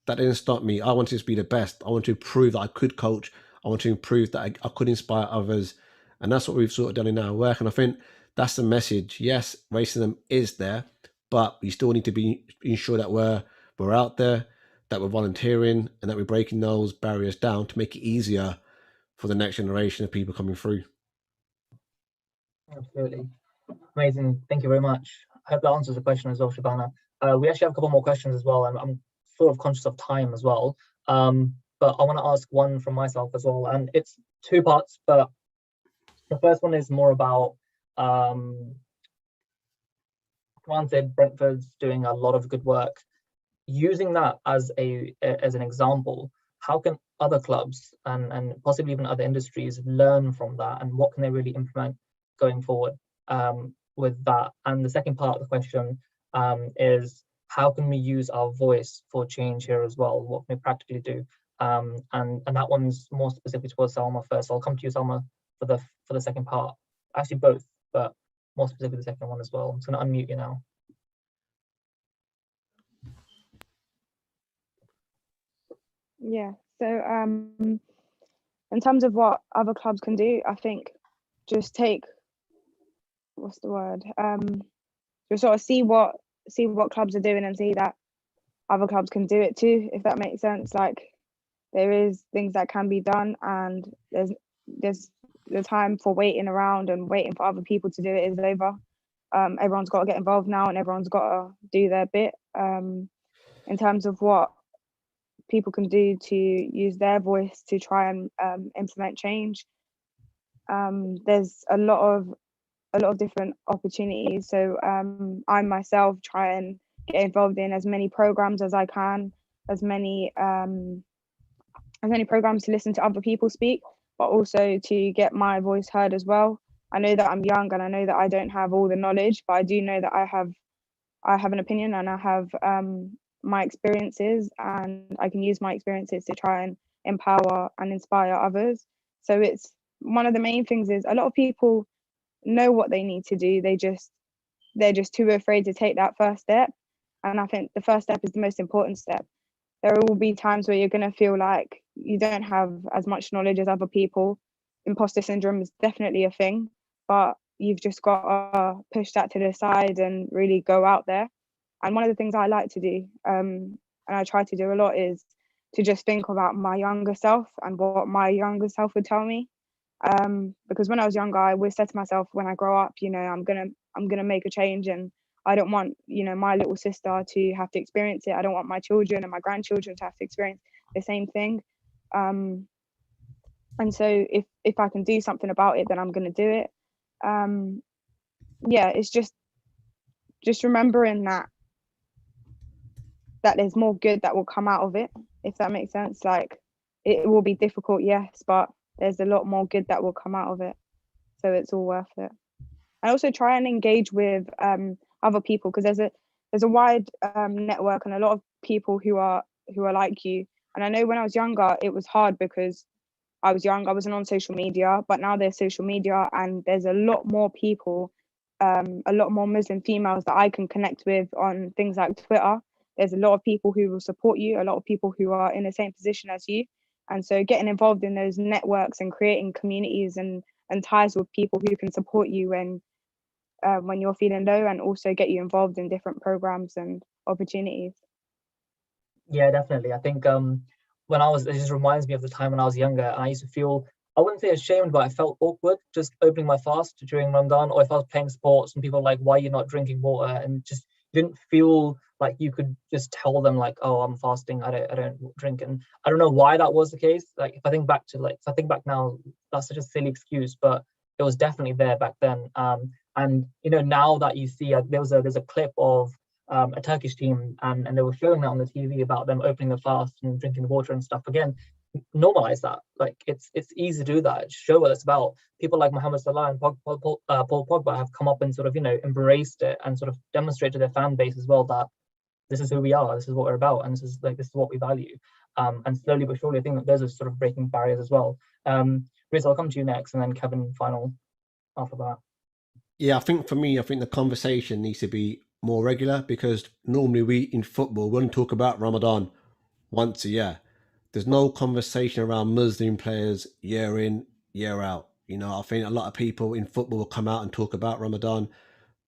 That didn't stop me. I wanted to be the best. I wanted to prove that I could coach. I want to prove that I could inspire others. And that's what we've sort of done in our work. And I think that's the message. Yes, racism is there, but we still need to ensure that we're out there, that we're volunteering, and that we're breaking those barriers down to make it easier for the next generation of people coming through. Absolutely. Amazing. Thank you very much. I hope that answers the question as well, Shabana. We actually have a couple more questions as well. I'm sort of conscious of time as well. But I want to ask one from myself as well. And it's two parts, but the first one is more about, granted, Brentford's doing a lot of good work. Using that as an example, how can other clubs and possibly even other industries learn from that, and what can they really implement going forward with that? And the second part of the question is, how can we use our voice for change here as well? What can we practically do? And that one's more specific towards Salma first. So I'll come to you, Salma, for the second part. Actually both, but more specifically the second one as well. I'm just going to unmute you now. Yeah, so in terms of what other clubs can do, I think just take, what's the word? Just sort of see what clubs are doing and see that other clubs can do it too, if that makes sense. Like, there is things that can be done, and there's the time for waiting around and waiting for other people to do it is over. Everyone's got to get involved now, and everyone's got to do their bit. In terms of what people can do to use their voice to try and implement change, there's a lot of different opportunities. So I myself try and get involved in as many programs as I can, as many programs to listen to other people speak, but also to get my voice heard as well. I know that I'm young and I know that I don't have all the knowledge, but I do know that I have an opinion, and I have my experiences, and I can use my experiences to try and empower and inspire others. So it's one of the main things is a lot of people know what they need to do. They're just too afraid to take that first step. And I think the first step is the most important step. There will be times where you're going to feel like you don't have as much knowledge as other people. Imposter syndrome is definitely a thing, but you've just got to push that to the side and really go out there. And one of the things I like to do, and I try to do a lot, is to just think about my younger self and what my younger self would tell me. Because when I was younger, I always said to myself, when I grow up, I'm gonna make a change, and I don't want, my little sister to have to experience it. I don't want my children and my grandchildren to have to experience the same thing. And so if I can do something about it, then I'm gonna do it. Yeah, it's just remembering that there's more good that will come out of it, if that makes sense. Like, it will be difficult, yes, but there's a lot more good that will come out of it. So it's all worth it. And also try and engage with other people, because there's a wide network and a lot of people who are like you. And I know when I was younger, it was hard because I was young, I wasn't on social media, but now there's social media and there's a lot more people, a lot more Muslim females that I can connect with on things like Twitter. There's a lot of people who will support you, a lot of people who are in the same position as you. And so getting involved in those networks and creating communities and ties with people who can support you when you're feeling low, and also get you involved in different programs and opportunities. Yeah, definitely. I think when it just reminds me of the time when I was younger, and I used to feel, I wouldn't say ashamed, but I felt awkward just opening my fast during Ramadan, or if I was playing sports and people were like, why are you not drinking water? And just didn't feel like you could just tell them like, oh, I'm fasting, I don't drink. And I don't know why that was the case. Like if I think back now, that's such a silly excuse, but it was definitely there back then. And now that you see, there's a clip of a Turkish team, and they were showing that on the TV about them opening the fast and drinking water and stuff. Again, normalize that. Like it's easy to do that. Show what it's about. People like Mohamed Salah and Paul Pogba have come up and sort of embraced it and sort of demonstrated to their fan base as well that this is who we are, this is what we're about, and this is what we value. And slowly but surely, I think that those are sort of breaking barriers as well. Riz, I'll come to you next, and then Kevin final after that. Yeah, I think for me, the conversation needs to be more regular, because normally we in football wouldn't talk about Ramadan once a year. There's no conversation around Muslim players year in, year out. I think a lot of people in football will come out and talk about Ramadan,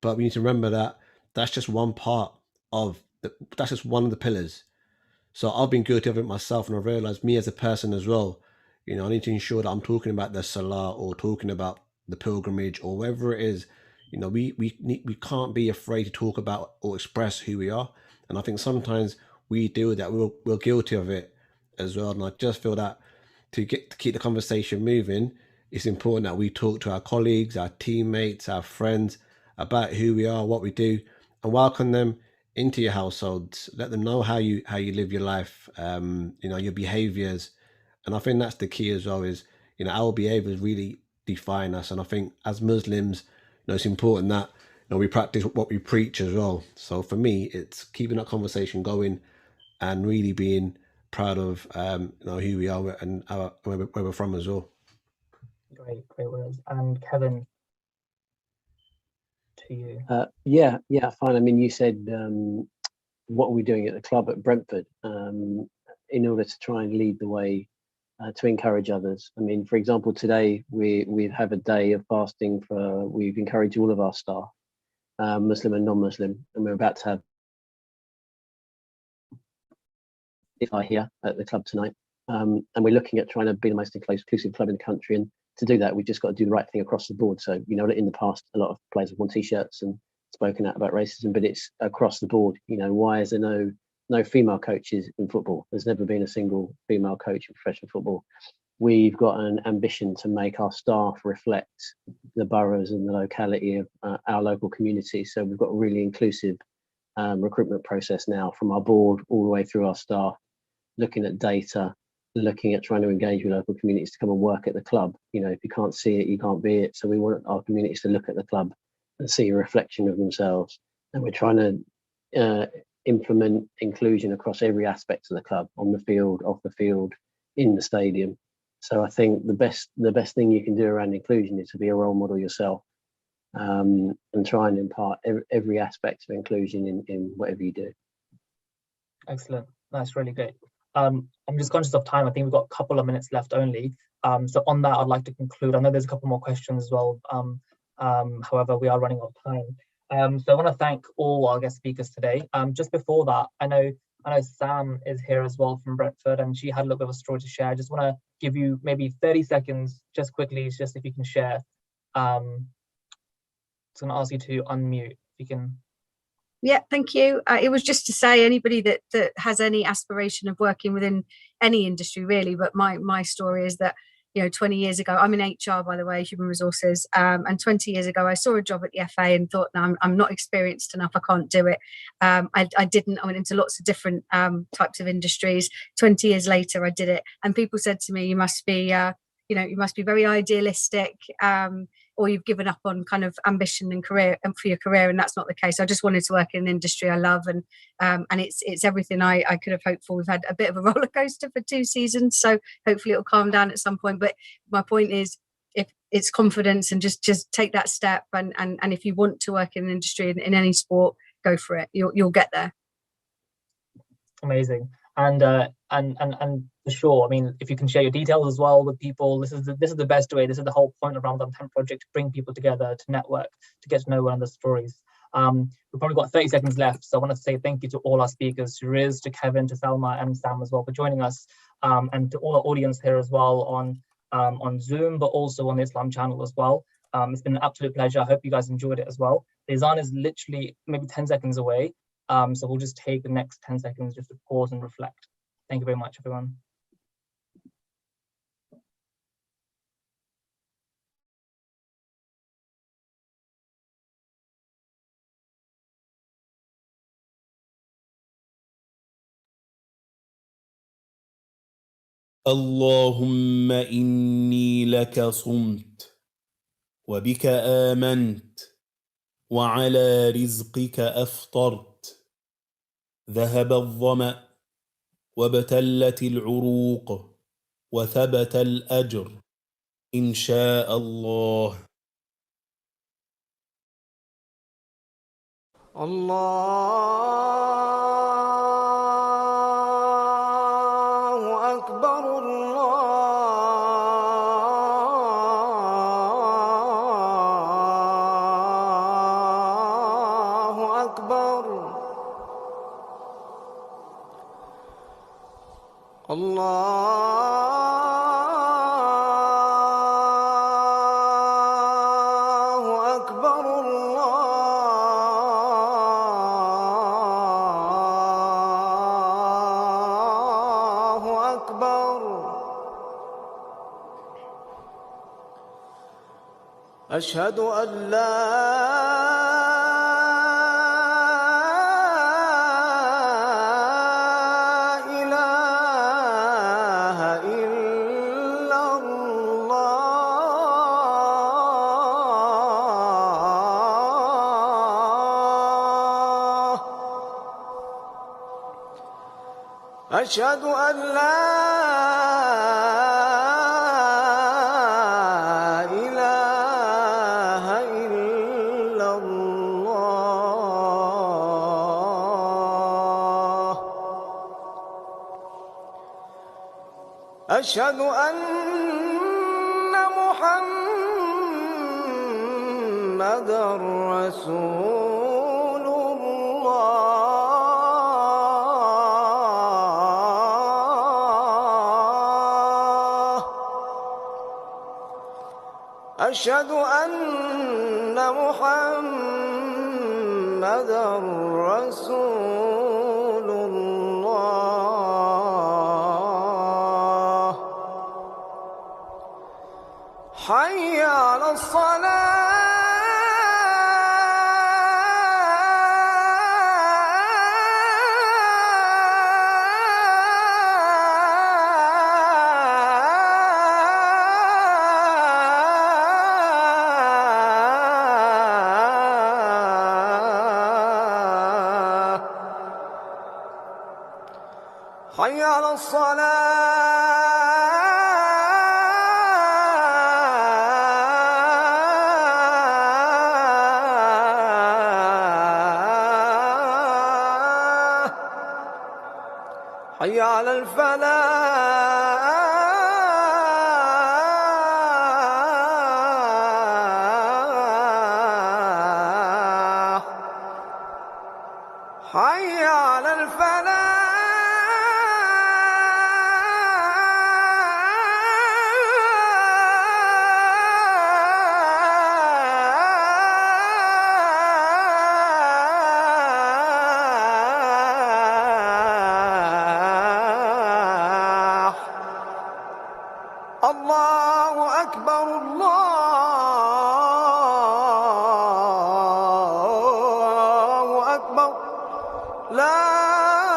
but we need to remember that that's just one part of that's just one of the pillars. So I've been guilty of it myself, and I've realized me as a person as well. I need to ensure that I'm talking about the Salah or talking about the pilgrimage or whatever it is. We can't be afraid to talk about or express who we are. And I think sometimes we do that. We're guilty of it as well. And I just feel that to keep the conversation moving, it's important that we talk to our colleagues, our teammates, our friends about who we are, what we do, and welcome them into your households. Let them know how you live your life, your behaviors. And I think that's the key as well, is our behaviors really define us. And I think as Muslims, it's important that we practice what we preach as well. So for me, it's keeping that conversation going and really being proud of who we are and where we're from as well. Great words. And Kevin, to you. Yeah, fine. I mean, you said what are we doing at the club at Brentford in order to try and lead the way to encourage others. I mean, for example, today we have a day of fasting we've encouraged all of our staff, Muslim and non-Muslim, and we're about to have PFA here at the club tonight. And we're looking at trying to be the most inclusive club in the country. And to do that, we've just got to do the right thing across the board. So, in the past, a lot of players have worn T-shirts and spoken out about racism, but it's across the board. Why is there no female coaches in football? There's never been a single female coach in professional football. We've got an ambition to make our staff reflect the boroughs and the locality of our local community. So we've got a really inclusive recruitment process now, from our board all the way through our staff, looking at data, looking at trying to engage with local communities to come and work at the club. If you can't see it, you can't be it. So we want our communities to look at the club and see a reflection of themselves. And we're trying to implement inclusion across every aspect of the club, on the field, off the field, in the stadium. So I think the best thing you can do around inclusion is to be a role model yourself, and try and impart every aspect of inclusion in whatever you do. Excellent. That's really great. I'm just conscious of time. I think we've got a couple of minutes left only. So on that, I'd like to conclude. I know there's a couple more questions as well. However, we are running out of time. So I want to thank all our guest speakers today. Just before that, I know Sam is here as well from Brentford, and she had a little bit of a story to share. I just want to give you maybe 30 seconds, just quickly, just if you can share. So I'm going to ask you to unmute, if you can. Yeah, thank you. It was just to say, anybody that has any aspiration of working within any industry, really, but my story is that 20 years ago, I'm in HR, by the way, human resources, and 20 years ago I saw a job at the FA and thought, no, I'm not experienced enough, I can't do it. I went into lots of different types of industries. 20 years later I did it, and people said to me, you must be you must be very idealistic, or you've given up on kind of ambition and career and for your career, and that's not the case. I just wanted to work in an industry I love, and it's everything I could have hoped for. We've had a bit of a roller coaster for 2 seasons, so hopefully it'll calm down at some point. But my point is, if it's confidence and just take that step, and if you want to work in an industry in any sport, go for it. You'll get there. Amazing. And for sure, I mean, if you can share your details as well with people, this is the best way. This is the whole point of Ramadan Tent Project, to bring people together, to network, to get to know one another's stories. We've probably got 30 seconds left, so I want to say thank you to all our speakers, to Riz, to Kevin, to Salma, and Sam as well for joining us, and to all our audience here as well on Zoom, but also on the Islam channel as well. It's been an absolute pleasure. I hope you guys enjoyed it as well. The Azan is literally maybe 10 seconds away. So we'll just take the next 10 seconds just to pause and reflect. Thank you very much, everyone. اللهم إني لك صمت وبك آمنت وعلى رزقك أفطرت، ذهب الظمأ وابتلت العروق وثبت الأجر إن شاء الله. الله أكبر الله أكبر الله أكبر الله أكبر. أشهد أن لا إله إلا الله. أشهد أن لا إله إلا الله. أشهد أن محمدًا رسول الله. أشهد أن محمدًا رسول الله. حي على الصلاة. حي على الصلاة. حي على الفلاح. حي على الفلاح. الله أكبر الله أكبر. لا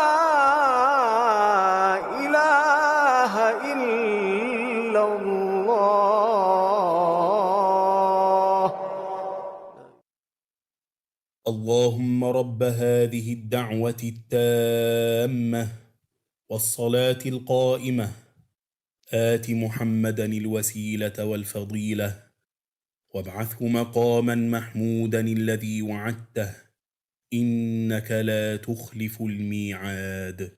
اللهم رب هذه الدعوة التامة والصلاة القائمة آت محمدا الوسيلة والفضيلة وابعثه مقاما محمودا الذي وعدته إنك لا تخلف الميعاد.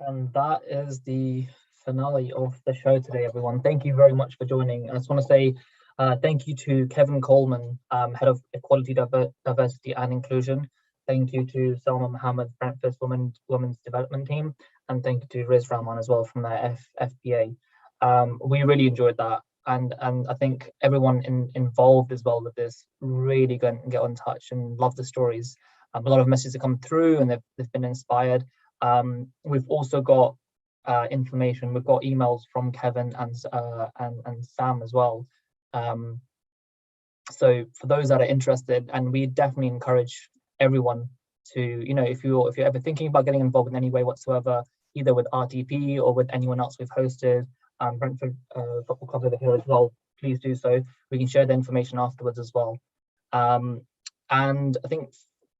And that is the finale of the show today, everyone. Thank you very much for joining. I just want to say thank you to Kevin Coleman, Head of Equality, Diversity and Inclusion. Thank you to Salma Mohammed, Brentford's Women's Development Team. And thank you to Riz Rahman as well from the FPA. We really enjoyed that. And I think everyone involved as well with this really get in touch and love the stories. A lot of messages have come through and they've been inspired. We've also got information. We've got emails from Kevin and Sam as well. So for those that are interested, and we definitely encourage everyone to, you know, if you're ever thinking about getting involved in any way whatsoever, either with RTP or with anyone else we've hosted, Brentford Football Club over here as well, please do so. We can share the information afterwards as well. And I think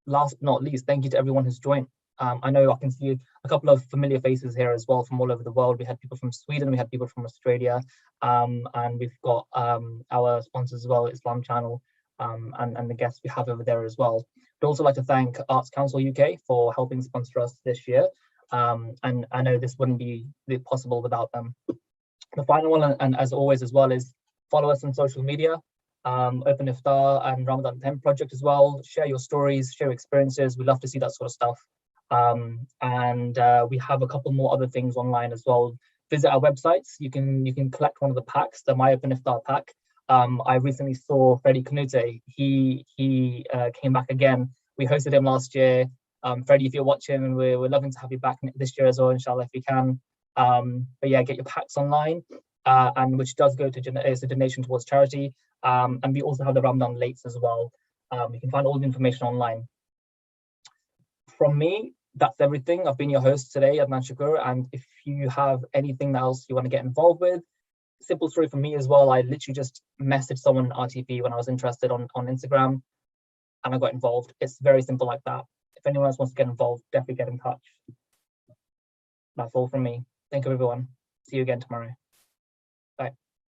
last but not least, thank you to everyone who's joined. I know I can see a couple of familiar faces here as well from all over the world. We had people from Sweden, we had people from Australia, and we've got our sponsors as well, Islam Channel, and the guests we have over there as well. I'd also like to thank Arts Council UK for helping sponsor us this year. And I know this wouldn't be possible without them. The final one, and as always as well, is follow us on social media. Open Iftar and Ramadan 10 project as well. Share your stories, share experiences. We love to see that sort of stuff. And we have a couple more other things online as well. Visit our websites. You can collect one of the packs, the My Open Iftar pack. I recently saw Freddie Canute. He came back again. We hosted him last year. Freddie, if you're watching, we're loving to have you back this year as well, inshallah, if we can. But yeah, get your packs online, and which does go to is a donation towards charity. And we also have the Ramadan lates as well. You can find all the information online. From me, that's everything. I've been your host today, Adnan Shakur, and if you have anything else you want to get involved with, simple story for me as well. I literally just messaged someone on RTP when I was interested on Instagram, and I got involved. It's very simple like that. If anyone else wants to get involved, definitely get in touch. That's all from me. Thank you, everyone. See you again tomorrow.